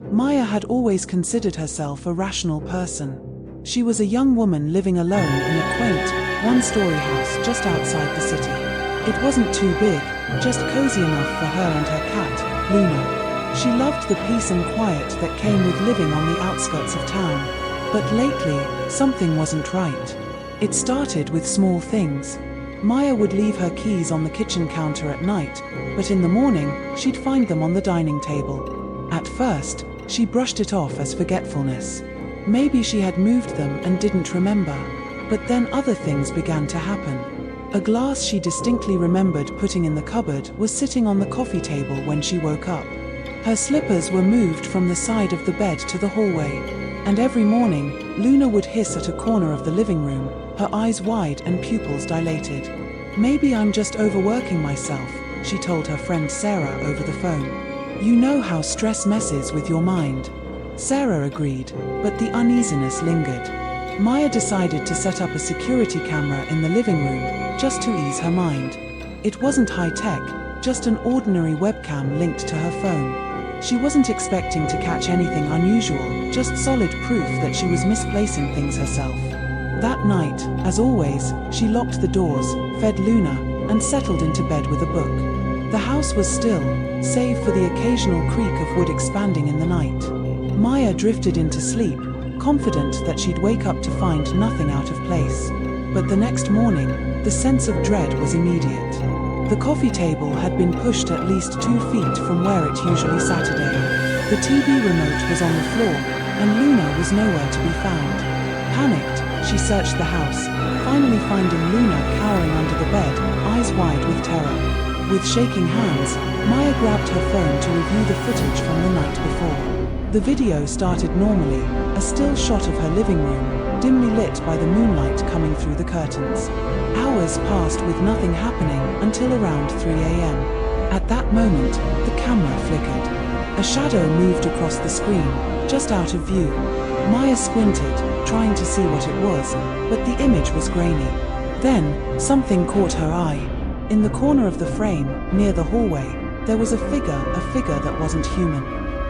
Maya had always considered herself a rational person. She was a young woman living alone in a quaint, one-story house just outside the city. It wasn't too big, just cozy enough for her and her cat, Luna. She loved the peace and quiet that came with living on the outskirts of town. But lately, something wasn't right. It started with small things. Maya would leave her keys on the kitchen counter at night, but in the morning, she'd find them on the dining table. At first, she brushed it off as forgetfulness. Maybe she had moved them and didn't remember. But then other things began to happen. A glass she distinctly remembered putting in the cupboard was sitting on the coffee table when she woke up. Her slippers were moved from the side of the bed to the hallway. And every morning, Luna would hiss at a corner of the living room, her eyes wide and pupils dilated. "Maybe I'm just overworking myself," she told her friend Sarah over the phone. "You know how stress messes with your mind." Sarah agreed, but the uneasiness lingered. Maya decided to set up a security camera in the living room, just to ease her mind. It wasn't high-tech, just an ordinary webcam linked to her phone. She wasn't expecting to catch anything unusual, just solid proof that she was misplacing things herself. That night, as always, she locked the doors, fed Luna, and settled into bed with a book. The house was still, save for the occasional creak of wood expanding in the night. Maya drifted into sleep, confident that she'd wake up to find nothing out of place. But the next morning, the sense of dread was immediate. The coffee table had been pushed at least 2 feet from where it usually sat. The TV remote was on the floor, and Luna was nowhere to be found. Panicked, she searched the house, finally finding Luna cowering under the bed, eyes wide with terror. With shaking hands, Maya grabbed her phone to review the footage from the night before. The video started normally, a still shot of her living room, dimly lit by the moonlight coming through the curtains. Hours passed with nothing happening until around 3 a.m. At that moment, the camera flickered. A shadow moved across the screen, just out of view. Maya squinted, trying to see what it was, but the image was grainy. Then, something caught her eye. In the corner of the frame, near the hallway, there was a figure that wasn't human.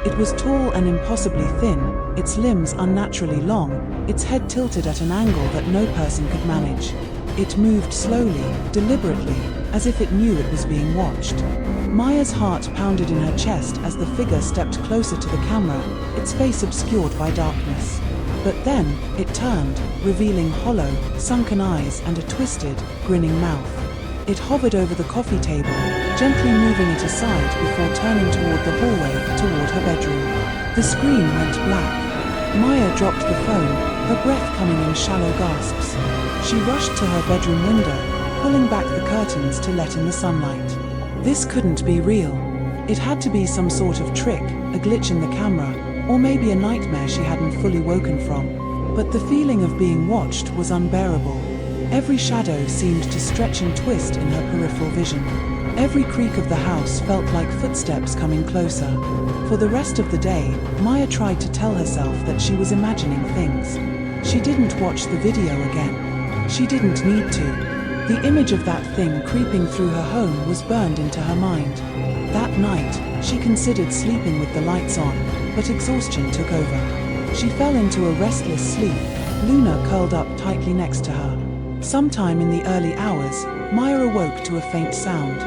It was tall and impossibly thin, its limbs unnaturally long, its head tilted at an angle that no person could manage. It moved slowly, deliberately, as if it knew it was being watched. Maya's heart pounded in her chest as the figure stepped closer to the camera, its face obscured by darkness. But then, it turned, revealing hollow, sunken eyes and a twisted, grinning mouth. It hovered over the coffee table, gently moving it aside before turning toward the hallway, toward her bedroom. The screen went black. Maya dropped the phone, her breath coming in shallow gasps. She rushed to her bedroom window, pulling back the curtains to let in the sunlight. This couldn't be real. It had to be some sort of trick, a glitch in the camera, or maybe a nightmare she hadn't fully woken from. But the feeling of being watched was unbearable. Every shadow seemed to stretch and twist in her peripheral vision. Every creak of the house felt like footsteps coming closer. For the rest of the day, Maya tried to tell herself that she was imagining things. She didn't watch the video again. She didn't need to. The image of that thing creeping through her home was burned into her mind. That night, she considered sleeping with the lights on, but exhaustion took over. She fell into a restless sleep, Luna curled up tightly next to her. Sometime in the early hours, Maya awoke to a faint sound.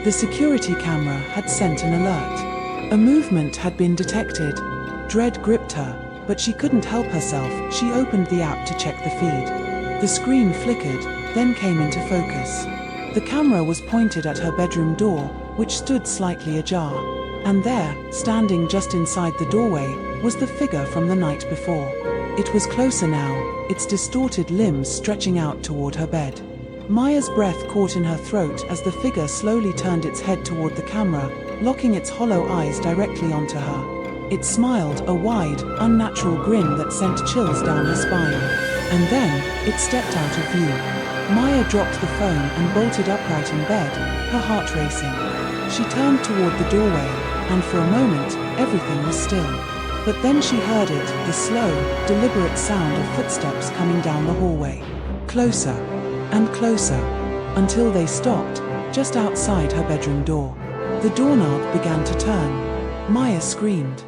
The security camera had sent an alert. A movement had been detected. Dread gripped her, but she couldn't help herself. She opened the app to check the feed. The screen flickered, then came into focus. The camera was pointed at her bedroom door, which stood slightly ajar. And there, standing just inside the doorway, was the figure from the night before. It was closer now, its distorted limbs stretching out toward her bed. Maya's breath caught in her throat as the figure slowly turned its head toward the camera, locking its hollow eyes directly onto her. It smiled, a wide, unnatural grin that sent chills down her spine. And then, it stepped out of view. Maya dropped the phone and bolted upright in bed, her heart racing. She turned toward the doorway, and for a moment, everything was still. But then she heard it, the slow, deliberate sound of footsteps coming down the hallway. Closer, and closer, until they stopped, just outside her bedroom door. The doorknob began to turn. Maya screamed.